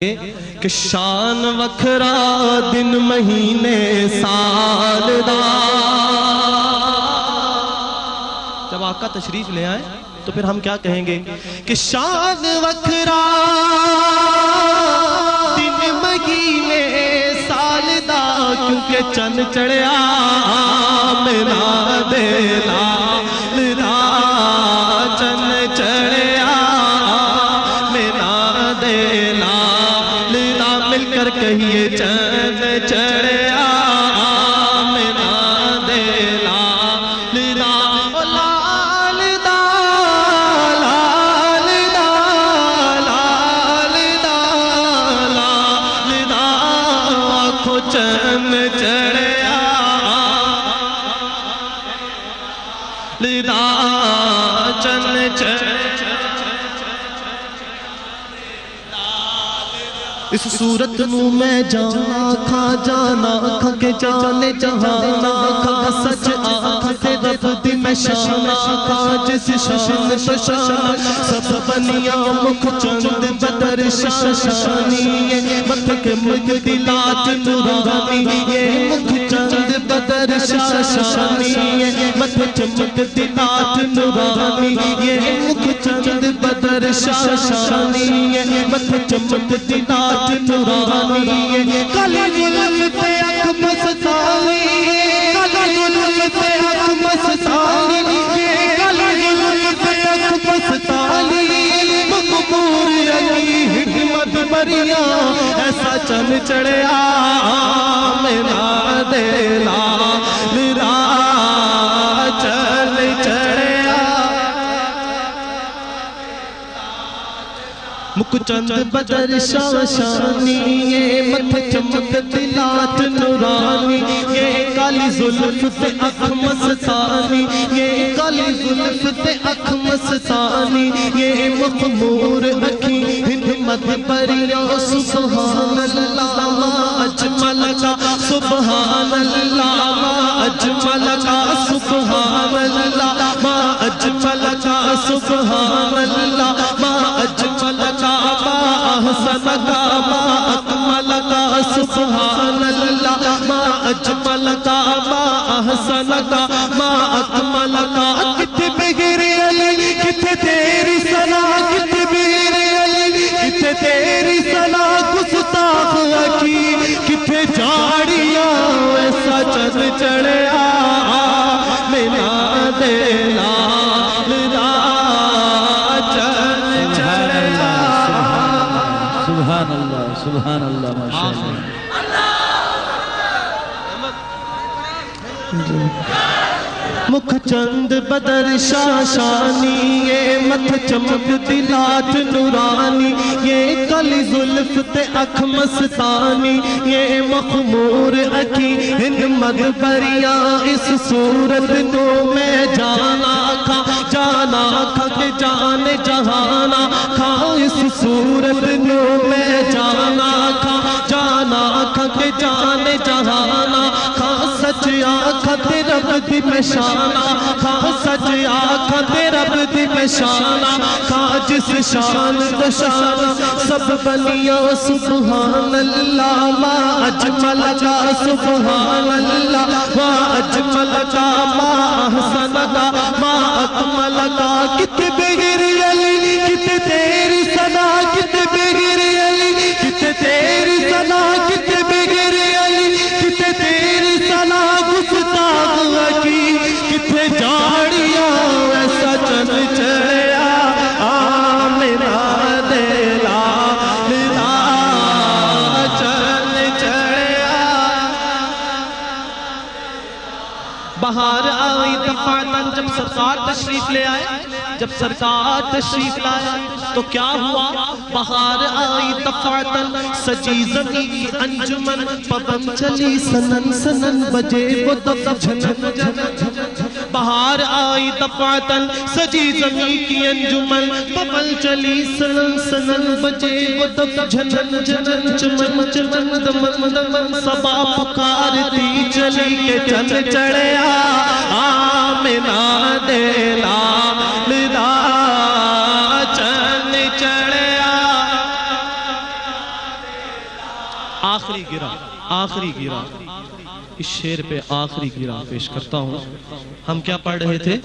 کہ شان وکھرا دن مہینے سال دا۔ جب آقا تشریف لے آئے تو پھر ہم کیا کہیں گے کہ شان وکھرا دن مہینے سال دا، کیونکہ چند چڑھیا میرا دینا میرا چند چڑھیا میرا دینا لینا، مل کر کہیے چند چڑھیا میرا دینا لینا، لال دا لال دا لال دا لال دا، آنکھوں چند چڑھیا لینا چند چڑھیا۔ اس صورت نو میں جانا کھا جانا کھا کے جانے جہانا کھا سچ آنکھ سے رب دی میں شانا کھا جس شان شان سب بنیا مکھ چند بدر شاشانی، مکھ کے مکھ دلات نورانی، یہ مکھ چند بدر شاشانی، مکھ چمک دلات نورانی، یہ مکھ چند بدر شاشانی، مکھ چمک دلات نورانی، کالی زلف پہ اکھ مستانی، کالی زلف پہ اکھ مستانی، کالی زلف پہ اکھ مستانی، مقبور علی حکمت بریا، ایسا چند چڑھیا میرا دینا میرا چند چڑھیا۔ مکھ چند بدر شاشانی، یہ متھ چمک دلات نورانی، یہ کالی زلف پہ اکھ مستانی، یہ کالی زلف پہ اکھ مستانی، یہ مخمور اکھی ہمت بریا، سبحان اللہ ما اجمل کا سبحان اللہ ما اجمل کا سبحان اللہ ما اجمل کا سبحان اللہ ما اجمل کا ما احسن کا ما اکمل کا سبحان اللہ ما اجمل کا ما احسن کا ما اکمل کا۔ کتے بغیر علی کتے تیری ثنا، کتے بغیر علی کتے تیری ثنا، گستاخ اکی کتے جاڑیاں، ایسا چند چڑھیا میرا دینا میرا چند چڑھیا۔ سبحان اللہ سبحان اللہ ماشاءاللہ۔ مکھ چند بدر شاشانی، یہ متھ چمک دلات نورانی، یہ کالی زلف تے اکھ مستانی، یہ مخمور اکھی ہمت بریا، اس صورت نو میں جانا کھا جانا کھا کے جانے جہانا کھا، اس صورت نو میں جانا کھا جانا کھا کے جانے جہانا کھا، سچ آنکھا تے رب دی میں شانا کھا، سچ آنکھا تے رب دی میں شانا کھا، جس شان کو شانا سب بنیا، سبحان اللہ ما اجمل کا سبحان اللہ ما اجمل کا ما احسن کا ما اکمل کا۔ کتے بغیر علی کتے تیری ثنا، کتے بغیر علی کتے تیری ثنا، کتے بغیر علی کتے تیری ثنا، گستاخ اکی کتے جاڑیاں، ایسا چند چڑھیا میرا دینا میرا چند چڑھیا۔ بہار آئی دفعتاً جب سرکار تشریف لے آئے، جب سرکار تشریف لائے تو کیا ہوا؟ بہار آئی دفعتاً سجی زمین کی انجمن، پون چلی سنن سنن بجے وہ دف جھنن جھنن۔ بہار آئی دفعتاً سجی زمین کی انجمن، پون چلی سنن سنن بجے وہ دف جھنن جھنن، چمن چمن دمن دمن صبا پکارتی چلی کے چند چڑھیا آمینہ دینا میرا چند چڑھیا۔ آخری گرا اس شعر پہ آخری گرا پیش کرتا ہوں. ہم کیا پڑھ رہے تھے؟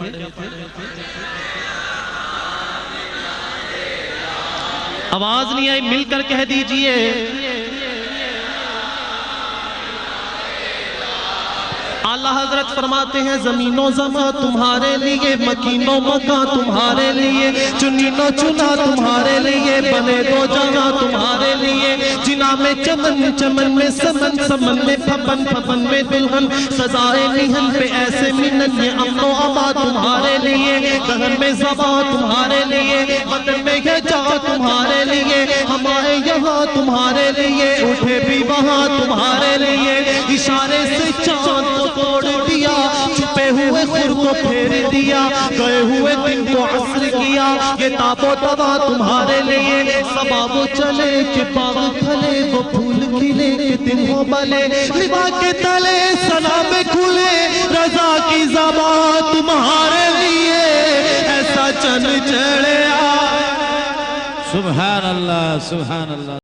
آواز نہیں آئی، مل کر کہہ دیجئے. اعلیٰ حضرت فرماتے ہیں زمین و زمان تمہارے لیے، مکین و مکان تمہارے لیے، چنین و چنا تمہارے لیے، بنے دو جہاں تمہارے لیے، جنا میں چمن، چمن میں سمن، سمن میں پھپن، پھپن میں دلہن، سزائے نہن پہ ایسے منن، یہ امن و امان تمہارے لیے، دہن میں زبان تمہارے لیے، وطن میں یہ جہاں تمہارے لیے، ہمارے یہاں تمہارے لیے، اٹھے بھی وہاں تمہارے لیے، اشارے سے چاند کو توڑ دیا، چھپے ہوئے خور کو پھیر دیا، گئے ہوئے دن کو عصر کیا، یہ تاب و توا تمہارے لیے، صبا وہ چلے کہ باغ پھلے، وہ پھول کھلے کہ دن ہو بلے، لبا کے تلے سلام کھلے، رضا کی زبان تمہارے لیے، ایسا چن چڑھے آئے. سبحان اللہ، سبحان اللہ.